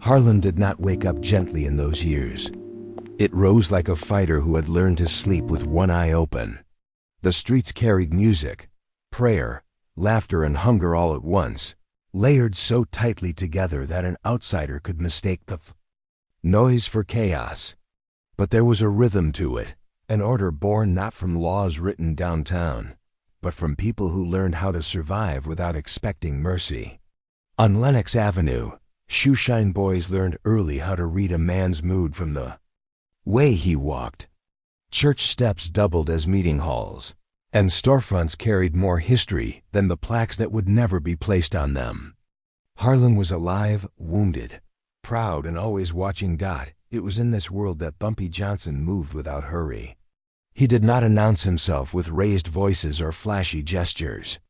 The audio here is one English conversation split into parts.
Harlem did not wake up gently in those years. It rose like a fighter who had learned to sleep with one eye open. The streets carried music, prayer, laughter, and hunger all at once, layered so tightly together that an outsider could mistake the noise for chaos. But there was a rhythm to it, an order born not from laws written downtown, but from people who learned how to survive without expecting mercy. On Lenox Avenue, shoeshine boys learned early how to read a man's mood from the way he walked. Church steps doubled as meeting halls, and storefronts carried more history than the plaques that would never be placed on them. Harlem was alive, wounded, proud, and always watching. It was in this world that Bumpy Johnson moved without hurry. He did not announce himself with raised voices or flashy gestures.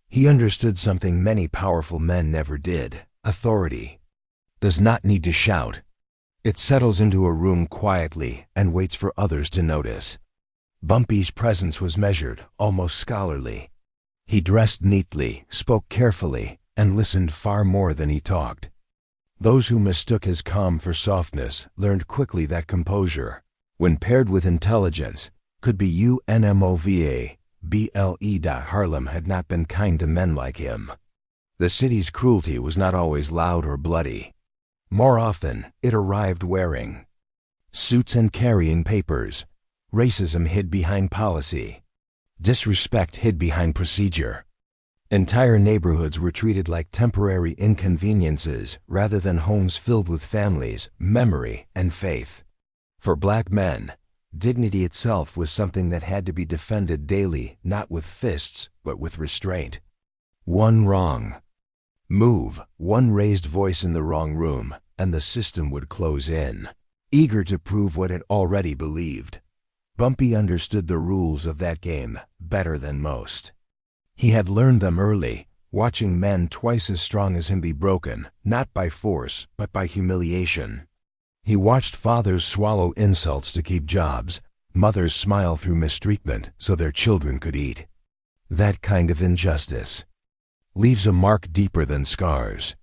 He understood something many powerful men never did. Authority does not need to shout. It settles into a room quietly and waits for others to notice. Bumpy's presence was measured, almost scholarly. He dressed neatly, spoke carefully, and listened far more than he talked. Those who mistook his calm for softness learned quickly that composure, when paired with intelligence, could be unmovable. Harlem had not been kind to men like him. The city's cruelty was not always loud or bloody. More often, it arrived wearing suits and carrying papers. Racism hid behind policy. Disrespect hid behind procedure. Entire neighborhoods were treated like temporary inconveniences rather than homes filled with families, memory, and faith. For black men, dignity itself was something that had to be defended daily, not with fists, but with restraint. One wrong move, one raised voice in the wrong room, and the system would close in, eager to prove what it already believed. Bumpy understood the rules of that game better than most. He had learned them early, watching men twice as strong as him be broken, not by force, but by humiliation. He watched fathers swallow insults to keep jobs, mothers smile through mistreatment so their children could eat. That kind of injustice leaves a mark deeper than scars.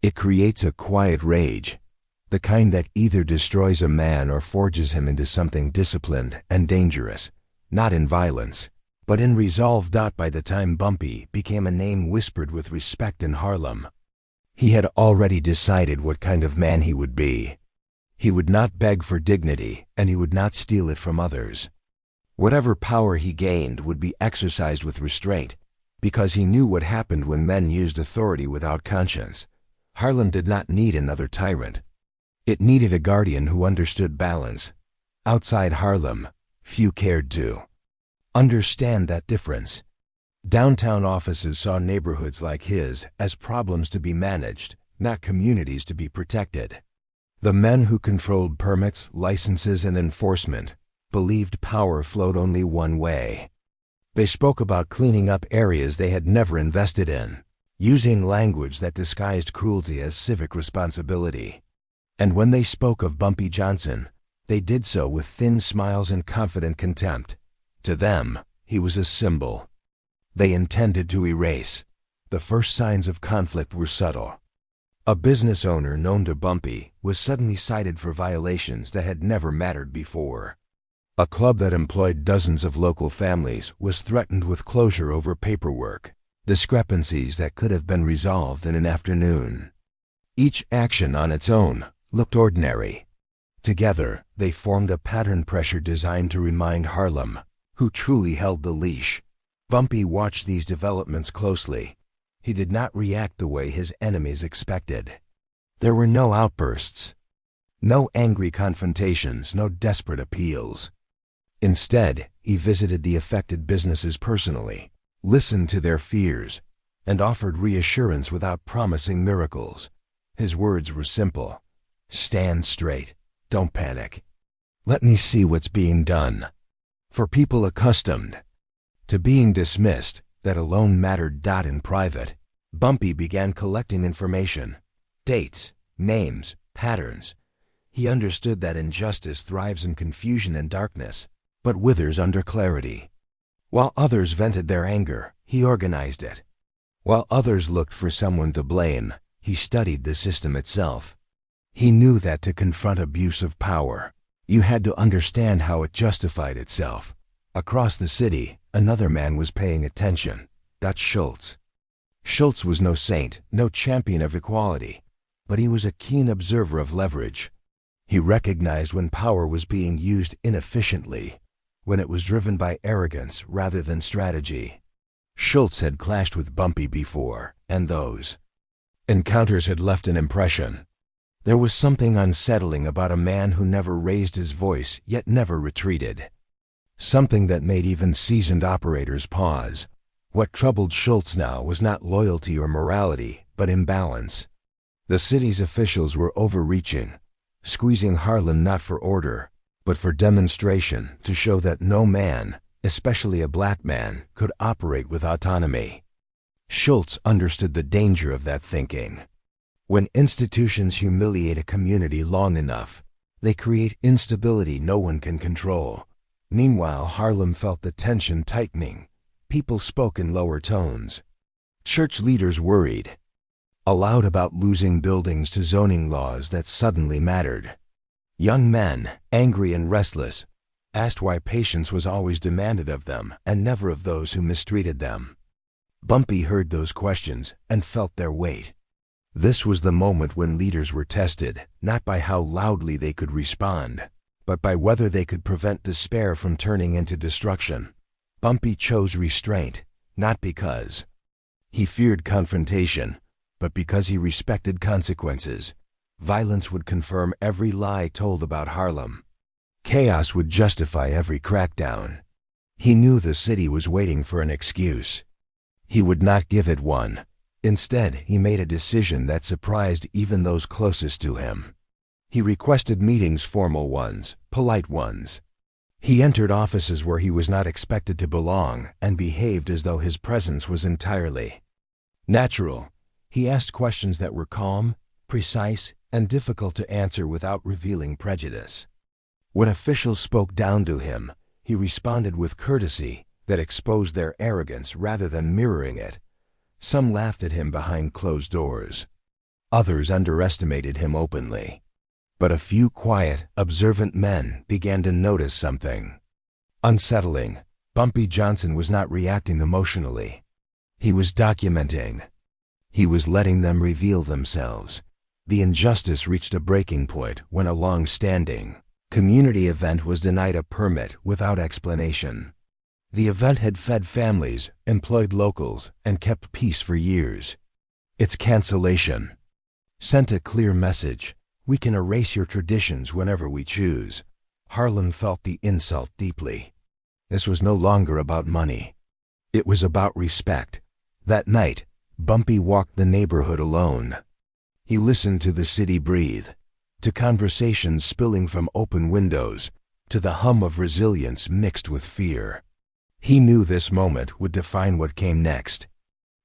It creates a quiet rage, the kind that either destroys a man or forges him into something disciplined and dangerous, not in violence, but in resolve. By the time Bumpy became a name whispered with respect in Harlem, he had already decided what kind of man he would be. He would not beg for dignity, and he would not steal it from others. Whatever power he gained would be exercised with restraint, because he knew what happened when men used authority without conscience. Harlem did not need another tyrant. It needed a guardian who understood balance. Outside Harlem, few cared to understand that difference. Downtown offices saw neighborhoods like his as problems to be managed, not communities to be protected. The men who controlled permits, licenses, and enforcement believed power flowed only one way. They spoke about cleaning up areas they had never invested in, using language that disguised cruelty as civic responsibility. And when they spoke of Bumpy Johnson, they did so with thin smiles and confident contempt. To them, he was a symbol they intended to erase. The first signs of conflict were subtle. A business owner known to Bumpy was suddenly cited for violations that had never mattered before. A club that employed dozens of local families was threatened with closure over paperwork, discrepancies that could have been resolved in an afternoon. Each action on its own looked ordinary. Together, they formed a pattern pressure designed to remind Harlem who truly held the leash. Bumpy watched these developments closely. He did not react the way his enemies expected. There were no outbursts, no angry confrontations, no desperate appeals. Instead, he visited the affected businesses personally, listened to their fears, and offered reassurance without promising miracles. His words were simple. Stand straight. Don't panic. Let me see what's being done. For people accustomed to being dismissed, that alone mattered. In private, Bumpy began collecting information, dates, names, patterns. He understood that injustice thrives in confusion and darkness, but withers under clarity. While others vented their anger, he organized it. While others looked for someone to blame, he studied the system itself. He knew that to confront abuse of power, you had to understand how it justified itself. Across the city, another man was paying attention, Dutch Schultz. Schultz was no saint, no champion of equality, but he was a keen observer of leverage. He recognized when power was being used inefficiently, when it was driven by arrogance rather than strategy. Schultz had clashed with Bumpy before, and those encounters had left an impression. There was something unsettling about a man who never raised his voice yet never retreated. Something that made even seasoned operators pause. What troubled Schultz now was not loyalty or morality, but imbalance. The city's officials were overreaching, squeezing Harlem not for order, but for demonstration to show that no man, especially a black man, could operate with autonomy. Schultz understood the danger of that thinking. When institutions humiliate a community long enough, they create instability no one can control. Meanwhile, Harlem felt the tension tightening. People spoke in lower tones. Church leaders worried aloud about losing buildings to zoning laws that suddenly mattered. Young men, angry and restless, asked why patience was always demanded of them and never of those who mistreated them. Bumpy heard those questions and felt their weight. This was the moment when leaders were tested, not by how loudly they could respond, but by whether they could prevent despair from turning into destruction. Bumpy chose restraint, not because he feared confrontation, but because he respected consequences. Violence would confirm every lie told about Harlem. Chaos would justify every crackdown. He knew the city was waiting for an excuse. He would not give it one. Instead, he made a decision that surprised even those closest to him. He requested meetings, formal ones, polite ones. He entered offices where he was not expected to belong and behaved as though his presence was entirely natural. He asked questions that were calm, precise, and difficult to answer without revealing prejudice. When officials spoke down to him, he responded with courtesy that exposed their arrogance rather than mirroring it. Some laughed at him behind closed doors. Others underestimated him openly. But a few quiet, observant men began to notice something unsettling. Bumpy Johnson was not reacting emotionally. He was documenting. He was letting them reveal themselves. The injustice reached a breaking point when a long-standing community event was denied a permit without explanation. The event had fed families, employed locals, and kept peace for years. Its cancellation sent a clear message: we can erase your traditions whenever we choose. Harlem felt the insult deeply. This was no longer about money. It was about respect. That night, Bumpy walked the neighborhood alone. He listened to the city breathe, to conversations spilling from open windows, to the hum of resilience mixed with fear. He knew this moment would define what came next.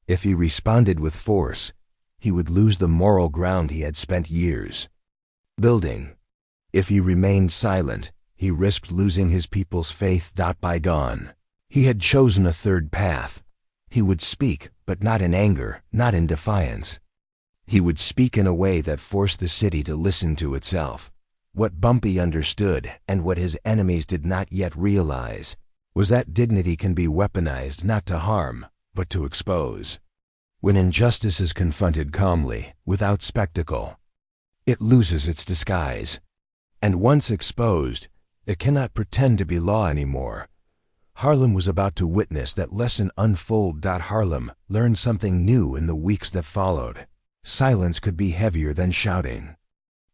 If he responded with force, he would lose the moral ground he had spent years building. If he remained silent, he risked losing his people's faith. By dawn, he had chosen a third path. He would speak, but not in anger, not in defiance. He would speak in a way that forced the city to listen to itself. What Bumpy understood, and what his enemies did not yet realize, was that dignity can be weaponized not to harm, but to expose. When injustice is confronted calmly, without spectacle, it loses its disguise. And once exposed, it cannot pretend to be law anymore. Harlem was about to witness that lesson unfold. Harlem learned something new in the weeks that followed. Silence could be heavier than shouting.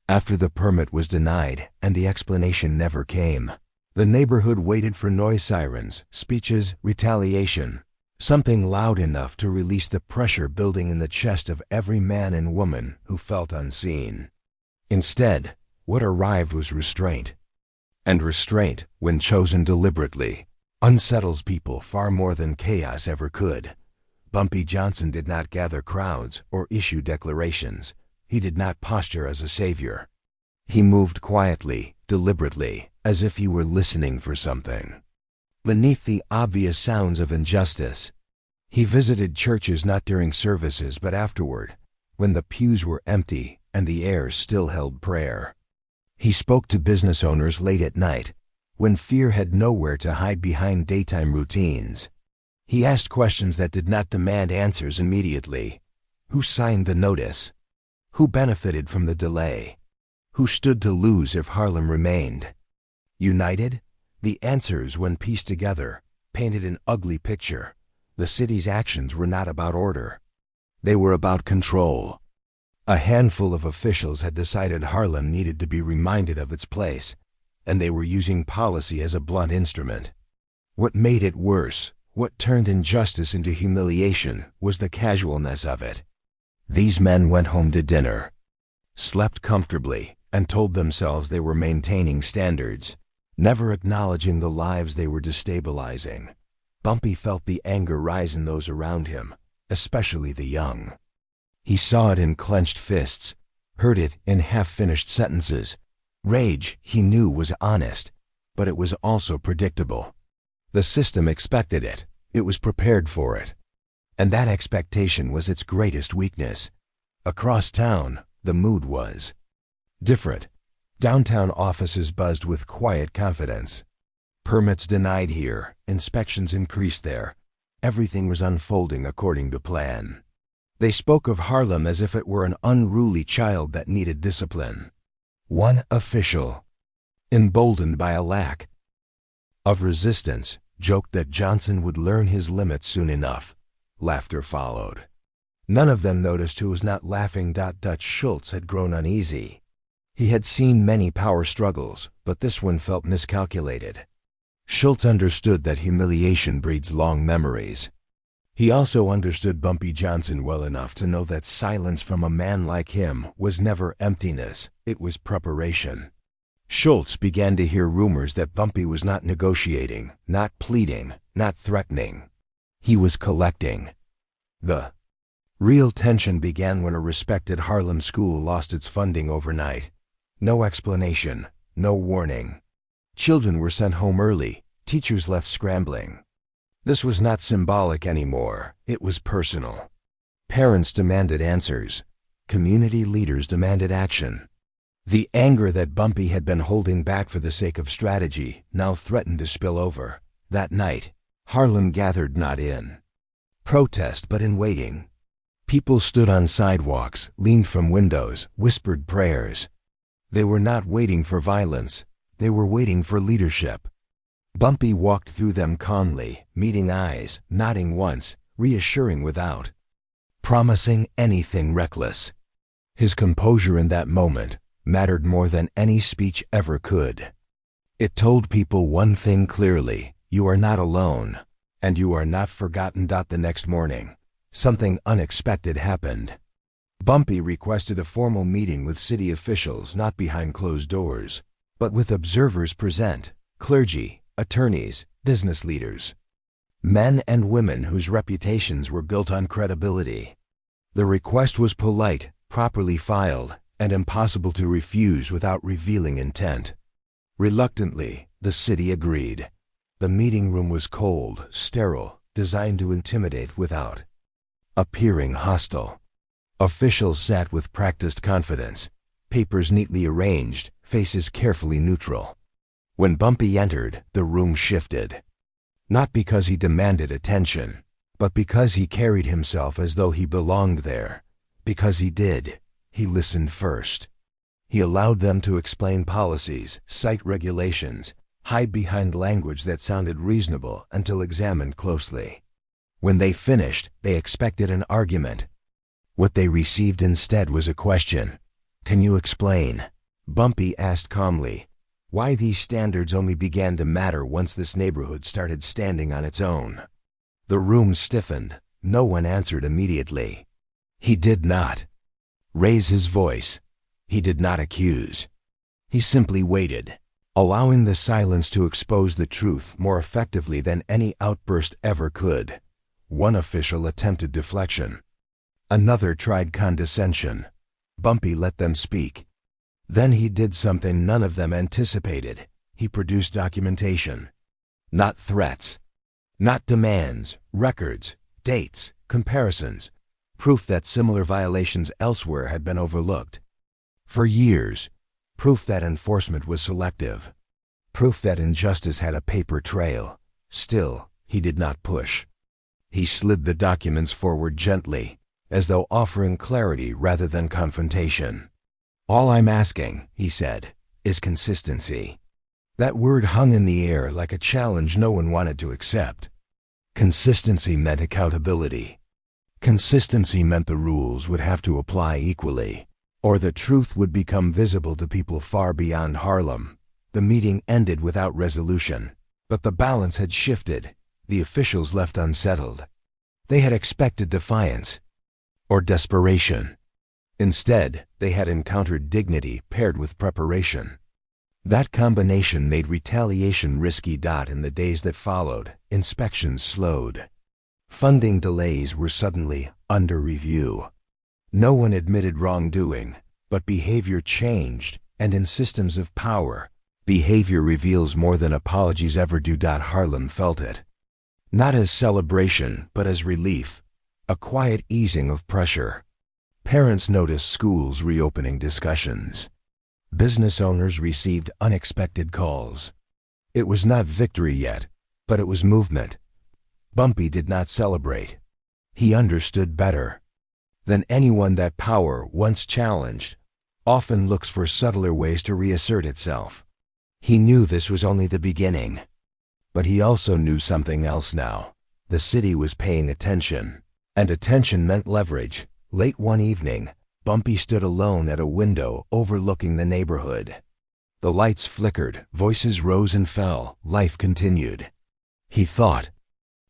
After the permit was denied and the explanation never came, the neighborhood waited for noise sirens, speeches, retaliation, something loud enough to release the pressure building in the chest of every man and woman who felt unseen. Instead, what arrived was restraint. And restraint, when chosen deliberately, unsettles people far more than chaos ever could. Bumpy Johnson did not gather crowds or issue declarations. He did not posture as a savior. He moved quietly, deliberately, as if he were listening for something beneath the obvious sounds of injustice. He visited churches not during services but afterward, when the pews were empty and the air still held prayer. He spoke to business owners late at night, when fear had nowhere to hide behind daytime routines. He asked questions that did not demand answers immediately. Who signed the notice? Who benefited from the delay? Who stood to lose if Harlem remained? United? The answers, when pieced together, painted an ugly picture. The city's actions were not about order. They were about control. A handful of officials had decided Harlem needed to be reminded of its place, and they were using policy as a blunt instrument. What made it worse, what turned injustice into humiliation, was the casualness of it. These men went home to dinner, slept comfortably, and told themselves they were maintaining standards, never acknowledging the lives they were destabilizing. Bumpy felt the anger rise in those around him, especially the young. He saw it in clenched fists, heard it in half-finished sentences. Rage, he knew, was honest, but it was also predictable. The system expected it. It was prepared for it. And that expectation was its greatest weakness. Across town, the mood was different. Downtown offices buzzed with quiet confidence. Permits denied here, inspections increased there. Everything was unfolding according to plan. They spoke of Harlem as if it were an unruly child that needed discipline. One official, emboldened by a lack of resistance, joked that Johnson would learn his limits soon enough. Laughter followed. None of them noticed who was not laughing. Dutch Schultz had grown uneasy. He had seen many power struggles, but this one felt miscalculated. Schultz understood that humiliation breeds long memories. He also understood Bumpy Johnson well enough to know that silence from a man like him was never emptiness, it was preparation. Schultz began to hear rumors that Bumpy was not negotiating, not pleading, not threatening. He was collecting. The real tension began when a respected Harlem school lost its funding overnight. No explanation, no warning. Children were sent home early, teachers left scrambling. This was not symbolic anymore, it was personal. Parents demanded answers. Community leaders demanded action. The anger that Bumpy had been holding back for the sake of strategy now threatened to spill over. That night, Harlem gathered not in protest but in waiting. People stood on sidewalks, leaned from windows, whispered prayers. They were not waiting for violence, they were waiting for leadership. Bumpy walked through them calmly, meeting eyes, nodding once, reassuring without promising anything reckless. His composure in that moment mattered more than any speech ever could. It told people one thing clearly: you are not alone, and you are not forgotten. The next morning, something unexpected happened. Bumpy requested a formal meeting with city officials, not behind closed doors, but with observers present, clergy, attorneys, business leaders, men and women whose reputations were built on credibility. The request was polite, properly filed, and impossible to refuse without revealing intent. Reluctantly, the city agreed. The meeting room was cold, sterile, designed to intimidate without appearing hostile. Officials sat with practiced confidence, papers neatly arranged, faces carefully neutral. When Bumpy entered, the room shifted. Not because he demanded attention, but because he carried himself as though he belonged there. Because he did. He listened first. He allowed them to explain policies, cite regulations, hide behind language that sounded reasonable until examined closely. When they finished, they expected an argument. What they received instead was a question. "Can you explain?" Bumpy asked calmly. Why these standards only began to matter once this neighborhood started standing on its own. The room stiffened. No one answered immediately. He did not raise his voice. He did not accuse. He simply waited, allowing the silence to expose the truth more effectively than any outburst ever could. One official attempted deflection. Another tried condescension. Bumpy let them speak. Then he did something none of them anticipated. He produced documentation. Not threats. Not demands, records, dates, comparisons. Proof that similar violations elsewhere had been overlooked. For years, proof that enforcement was selective. Proof that injustice had a paper trail. Still, he did not push. He slid the documents forward gently, as though offering clarity rather than confrontation. "All I'm asking," he said, "is consistency." That word hung in the air like a challenge no one wanted to accept. Consistency meant accountability. Consistency meant the rules would have to apply equally, or the truth would become visible to people far beyond Harlem. The meeting ended without resolution, but the balance had shifted, the officials left unsettled. They had expected defiance or desperation. Instead, they had encountered dignity paired with preparation. That combination made retaliation risky. In the days that followed, inspections slowed. Funding delays were suddenly under review. No one admitted wrongdoing, but behavior changed, and in systems of power, behavior reveals more than apologies ever do. Harlem felt it. Not as celebration, but as relief, a quiet easing of pressure. Parents noticed schools reopening discussions. Business owners received unexpected calls. It was not victory yet, but it was movement. Bumpy did not celebrate. He understood better than anyone that power, once challenged, often looks for subtler ways to reassert itself. He knew this was only the beginning. But he also knew something else now. The city was paying attention, and attention meant leverage. Late one evening, Bumpy stood alone at a window overlooking the neighborhood. The lights flickered, voices rose and fell, life continued. He thought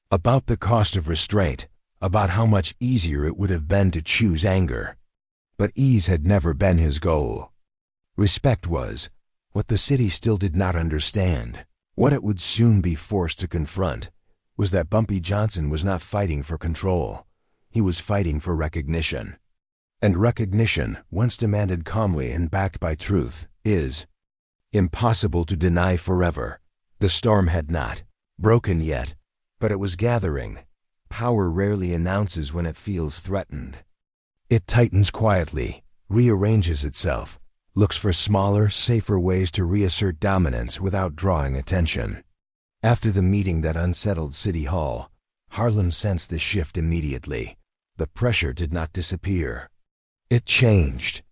about the cost of restraint, about how much easier it would have been to choose anger. But ease had never been his goal. Respect was what the city still did not understand. What it would soon be forced to confront was that Bumpy Johnson was not fighting for control. He was fighting for recognition. And recognition, once demanded calmly and backed by truth, is impossible to deny forever. The storm had not broken yet, but it was gathering. Power rarely announces when it feels threatened. It tightens quietly, rearranges itself, looks for smaller, safer ways to reassert dominance without drawing attention. After the meeting that unsettled City Hall, Harlem sensed the shift immediately. The pressure did not disappear. It changed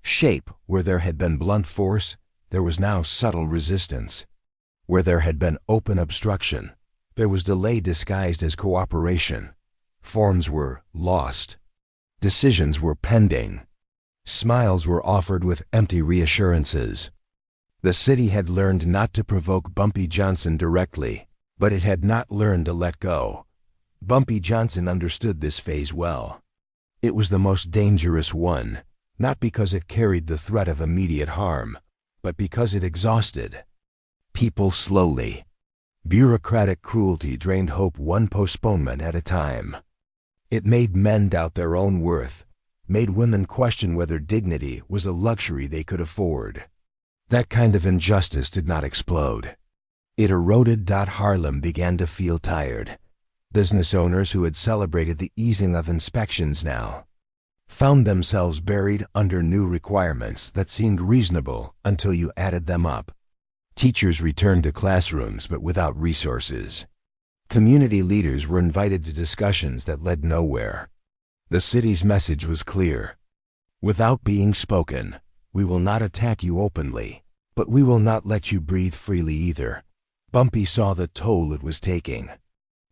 shape. Where there had been blunt force, there was now subtle resistance. Where there had been open obstruction, there was delay disguised as cooperation. Forms were lost. Decisions were pending. Smiles were offered with empty reassurances. The city had learned not to provoke Bumpy Johnson directly, but it had not learned to let go. Bumpy Johnson understood this phase well. It was the most dangerous one, not because it carried the threat of immediate harm, but because it exhausted people slowly. Bureaucratic cruelty drained hope one postponement at a time. It made men doubt their own worth, made women question whether dignity was a luxury they could afford. That kind of injustice did not explode. It eroded. Harlem began to feel tired. Business owners who had celebrated the easing of inspections now found themselves buried under new requirements that seemed reasonable until you added them up. Teachers returned to classrooms but without resources. Community leaders were invited to discussions that led nowhere. The city's message was clear. Without being spoken, we will not attack you openly, but we will not let you breathe freely either. Bumpy saw the toll it was taking.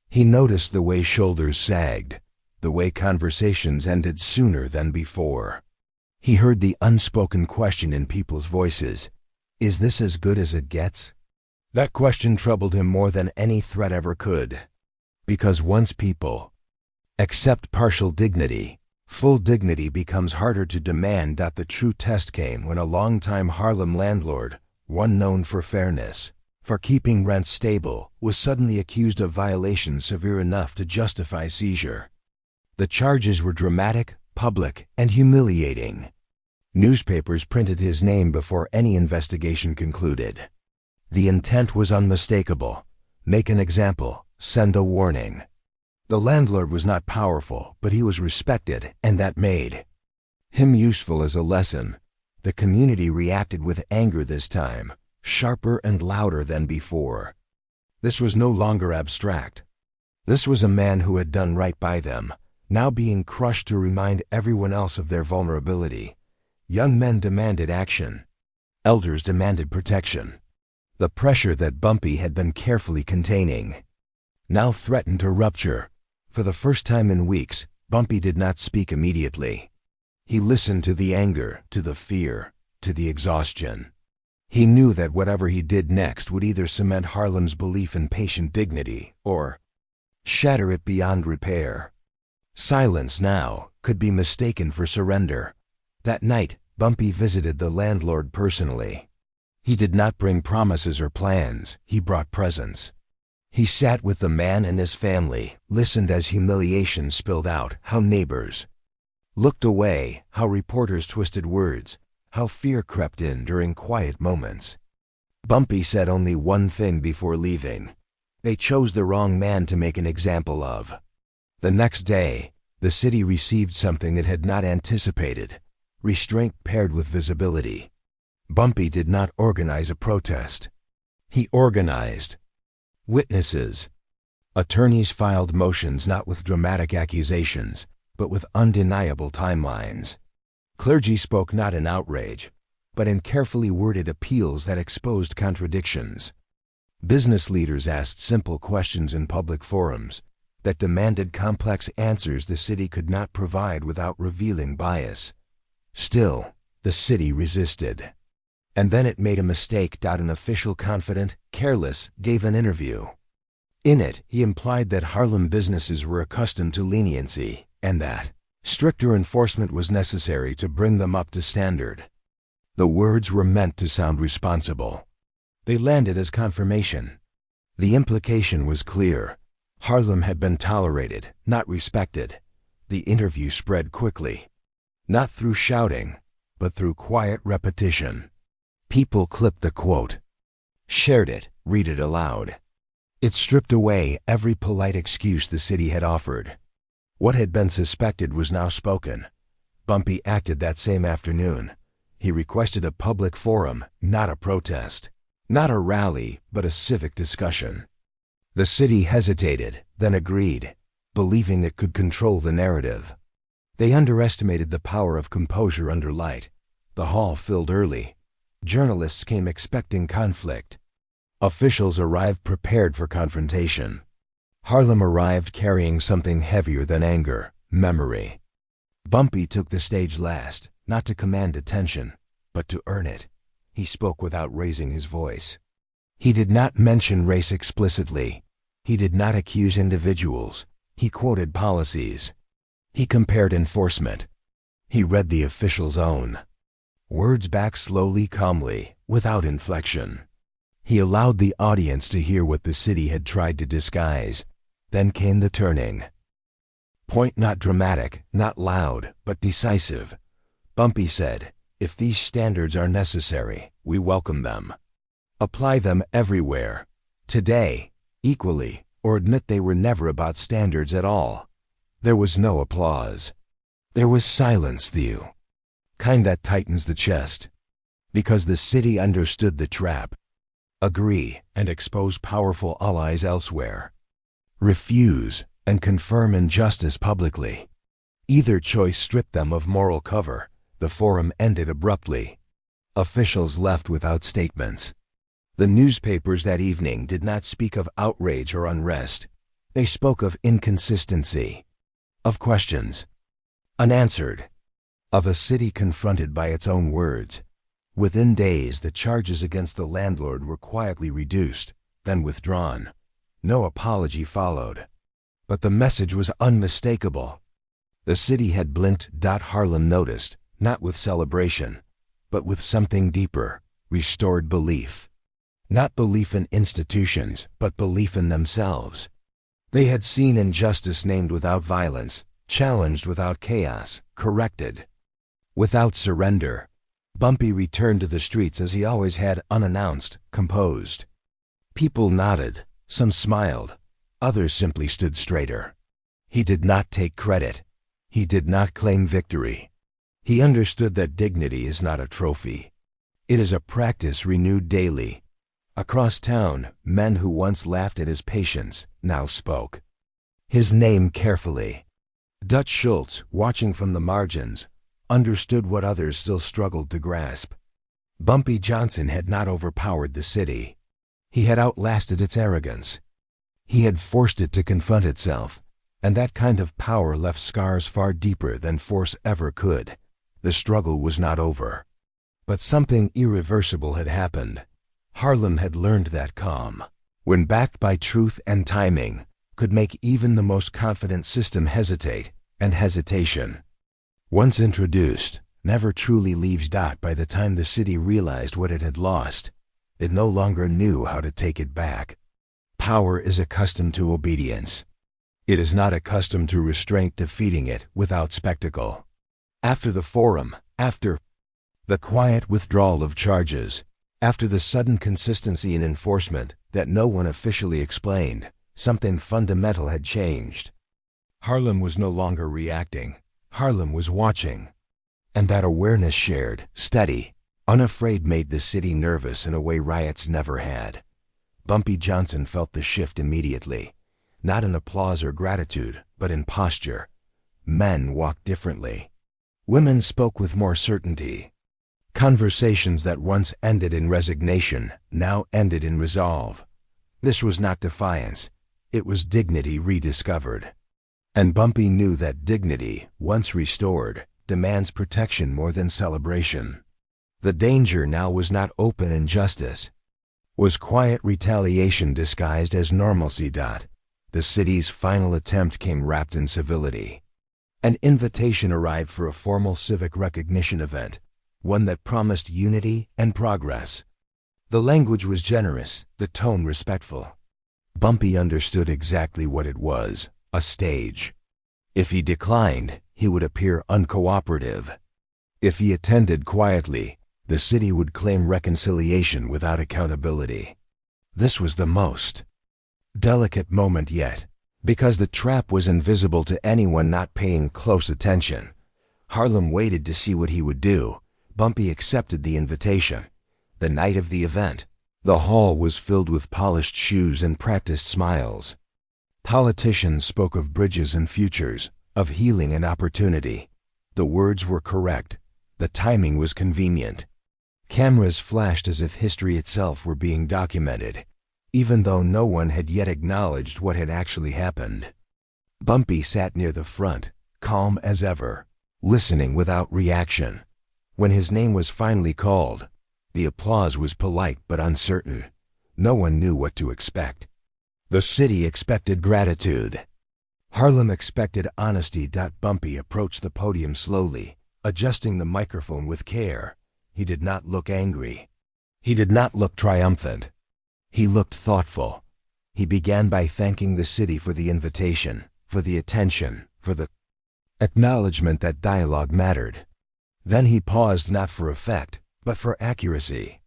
He noticed the way shoulders sagged, the way conversations ended sooner than before. He heard the unspoken question in people's voices. Is this as good as it gets? That question troubled him more than any threat ever could. Because once people accept partial dignity, full dignity becomes harder to demand. The true test came when a longtime Harlem landlord, one known for fairness, for keeping rents stable, was suddenly accused of violations severe enough to justify seizure. The charges were dramatic, public, and humiliating. Newspapers printed his name before any investigation concluded. The intent was unmistakable. Make an example, send a warning. The landlord was not powerful, but he was respected, and that made him useful as a lesson. The community reacted with anger this time, sharper and louder than before. This was no longer abstract. This was a man who had done right by them, now being crushed to remind everyone else of their vulnerability. Young men demanded action. Elders demanded protection. The pressure that Bumpy had been carefully containing now threatened to rupture. For the first time in weeks, Bumpy did not speak immediately. He listened to the anger, to the fear, to the exhaustion. He knew that whatever he did next would either cement Harlem's belief in patient dignity or shatter it beyond repair. Silence now could be mistaken for surrender. That night, Bumpy visited the landlord personally. He did not bring promises or plans, he brought presence. He sat with the man and his family, listened as humiliation spilled out, how neighbors looked away, how reporters twisted words, how fear crept in during quiet moments. Bumpy said only one thing before leaving. They chose the wrong man to make an example of. The next day, the city received something it had not anticipated: restraint paired with visibility. Bumpy did not organize a protest. He organized witnesses. Attorneys filed motions not with dramatic accusations, but with undeniable timelines. Clergy spoke not in outrage, but in carefully worded appeals that exposed contradictions. Business leaders asked simple questions in public forums that demanded complex answers the city could not provide without revealing bias. Still, the city resisted. And then it made a mistake. An official, confident, careless, gave an interview. In it, he implied that Harlem businesses were accustomed to leniency, and that stricter enforcement was necessary to bring them up to standard. The words were meant to sound responsible. They landed as confirmation. The implication was clear. Harlem had been tolerated, not respected. The interview spread quickly. Not through shouting, but through quiet repetition. People clipped the quote, shared it, read it aloud. It stripped away every polite excuse the city had offered. What had been suspected was now spoken. Bumpy acted that same afternoon. He requested a public forum, not a protest. Not a rally, but a civic discussion. The city hesitated, then agreed, believing it could control the narrative. They underestimated the power of composure under light. The hall filled early. Journalists came expecting conflict. Officials arrived prepared for confrontation. Harlem arrived carrying something heavier than anger: memory. Bumpy took the stage last, not to command attention, but to earn it. He spoke without raising his voice. He did not mention race explicitly. He did not accuse individuals. He quoted policies. He compared enforcement. He read the official's own words back slowly, calmly, without inflection. He allowed the audience to hear what the city had tried to disguise. Then came the turning point, not dramatic, not loud, but decisive. Bumpy said, "If these standards are necessary, we welcome them. Apply them everywhere, today, equally, or admit they were never about standards at all." There was no applause. There was silence, the kind that tightens the chest. Because the city understood the trap. Agree and expose powerful allies elsewhere. Refuse and confirm injustice publicly. Either choice stripped them of moral cover. The forum ended abruptly. Officials left without statements. The newspapers that evening did not speak of outrage or unrest. They spoke of inconsistency, of questions unanswered, of a city confronted by its own words. Within days, the charges against the landlord were quietly reduced, then withdrawn. No apology followed. But the message was unmistakable. The city had blinked. Harlem noticed, not with celebration, but with something deeper: restored belief. Not belief in institutions, but belief in themselves. They had seen injustice named without violence, challenged without chaos, corrected without surrender. Bumpy returned to the streets as he always had, unannounced, composed. People nodded, some smiled, others simply stood straighter. He did not take credit. He did not claim victory. He understood that dignity is not a trophy. It is a practice renewed daily. Across town, men who once laughed at his patience now spoke his name carefully. Dutch Schultz, watching from the margins, understood what others still struggled to grasp. Bumpy Johnson had not overpowered the city. He had outlasted its arrogance. He had forced it to confront itself, and that kind of power left scars far deeper than force ever could. The struggle was not over. But something irreversible had happened. Harlem had learned that calm, when backed by truth and timing, could make even the most confident system hesitate, and hesitation, once introduced, never truly leaves. By the time the city realized what it had lost, it no longer knew how to take it back. Power is accustomed to obedience. It is not accustomed to restraint defeating it without spectacle. After the forum, after the quiet withdrawal of charges, after the sudden consistency in enforcement that no one officially explained, something fundamental had changed. Harlem was no longer reacting. Harlem was watching. And that awareness, shared, steady, unafraid, made the city nervous in a way riots never had. Bumpy Johnson felt the shift immediately, not in applause or gratitude, but in posture. Men walked differently. Women spoke with more certainty. Conversations that once ended in resignation now ended in resolve. This was not defiance. It was dignity rediscovered. And Bumpy knew that dignity, once restored, demands protection more than celebration. The danger now was not open injustice, was quiet retaliation disguised as normalcy. The city's final attempt came wrapped in civility. An invitation arrived for a formal civic recognition event, one that promised unity and progress. The language was generous, the tone respectful. Bumpy understood exactly what it was, a stage. If he declined, he would appear uncooperative. If he attended quietly, the city would claim reconciliation without accountability. This was the most delicate moment yet, because the trap was invisible to anyone not paying close attention. Harlem waited to see what he would do. Bumpy accepted the invitation. The night of the event, the hall was filled with polished shoes and practiced smiles. Politicians spoke of bridges and futures, of healing and opportunity. The words were correct. The timing was convenient. Cameras flashed as if history itself were being documented, even though no one had yet acknowledged what had actually happened. Bumpy sat near the front, calm as ever, listening without reaction. When his name was finally called, the applause was polite but uncertain. No one knew what to expect. The city expected gratitude. Harlem expected honesty. Bumpy approached the podium slowly, adjusting the microphone with care. He did not look angry. He did not look triumphant. He looked thoughtful. He began by thanking the city for the invitation, for the attention, for the acknowledgement that dialogue mattered. Then he paused, not for effect, but for accuracy.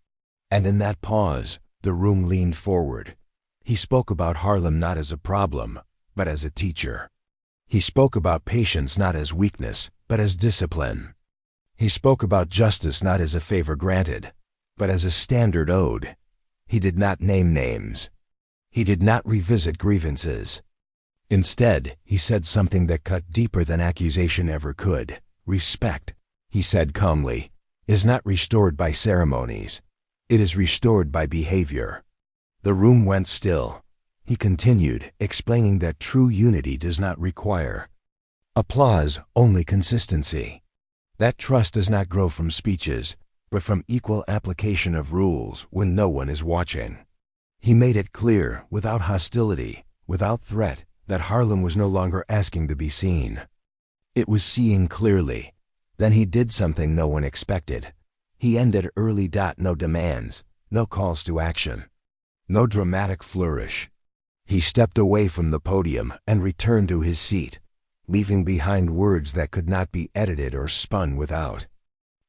And in that pause, the room leaned forward. He spoke about Harlem not as a problem, but as a teacher. He spoke about patience not as weakness, but as discipline. He spoke about justice not as a favor granted, but as a standard owed. He did not name names. He did not revisit grievances. Instead, he said something that cut deeper than accusation ever could. Respect, he said calmly, is not restored by ceremonies. It is restored by behavior. The room went still. He continued, explaining that true unity does not require applause, only consistency. That trust does not grow from speeches, but from equal application of rules when no one is watching. He made it clear, without hostility, without threat, that Harlem was no longer asking to be seen. It was seeing clearly. Then he did something no one expected. He ended early. No demands, no calls to action, no dramatic flourish. He stepped away from the podium and returned to his seat, leaving behind words that could not be edited or spun without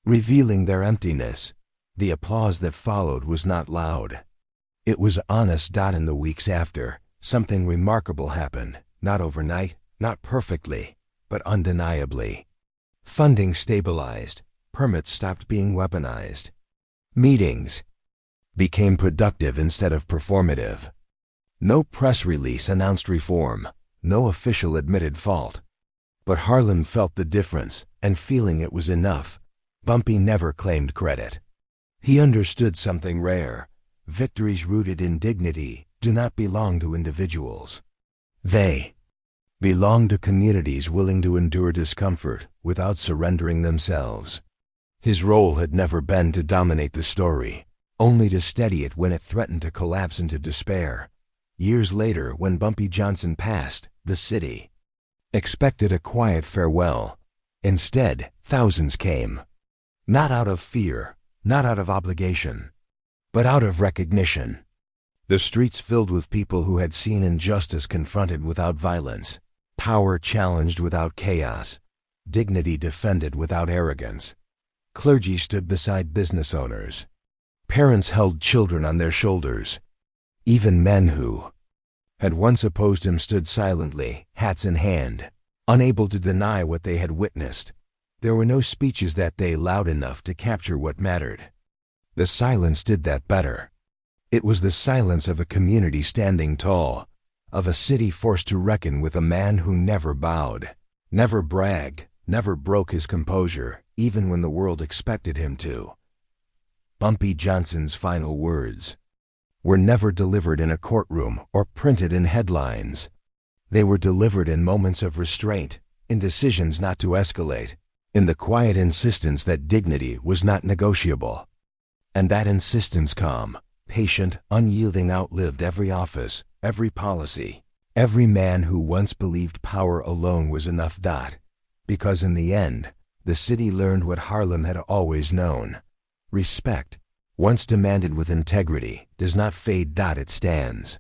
revealing their emptiness. The applause that followed was not loud. It was honest. In the weeks after, something remarkable happened, not overnight, not perfectly, but undeniably. Funding stabilized. Permits stopped being weaponized. Meetings became productive instead of performative. No press release announced reform. No official admitted fault. But Harlem felt the difference, and feeling it was enough, Bumpy never claimed credit. He understood something rare. Victories rooted in dignity do not belong to individuals. They belong to communities willing to endure discomfort without surrendering themselves. His role had never been to dominate the story, only to steady it when it threatened to collapse into despair. Years later, when Bumpy Johnson passed, the city expected a quiet farewell. Instead, thousands came. Not out of fear, not out of obligation, but out of recognition. The streets filled with people who had seen injustice confronted without violence, power challenged without chaos, dignity defended without arrogance. Clergy stood beside business owners. Parents held children on their shoulders. Even men who had once opposed him stood silently, hats in hand, unable to deny what they had witnessed. There were no speeches that day loud enough to capture what mattered. The silence did that better. It was the silence of a community standing tall, of a city forced to reckon with a man who never bowed, never bragged, never broke his composure, even when the world expected him to. Bumpy Johnson's final words were never delivered in a courtroom or printed in headlines. They were delivered in moments of restraint, in decisions not to escalate, in the quiet insistence that dignity was not negotiable. And that insistence, calm, patient, unyielding, outlived every office, every policy, every man who once believed power alone was enough. Because in the end, the city learned what Harlem had always known. Respect, once demanded with integrity, does not fade. It stands.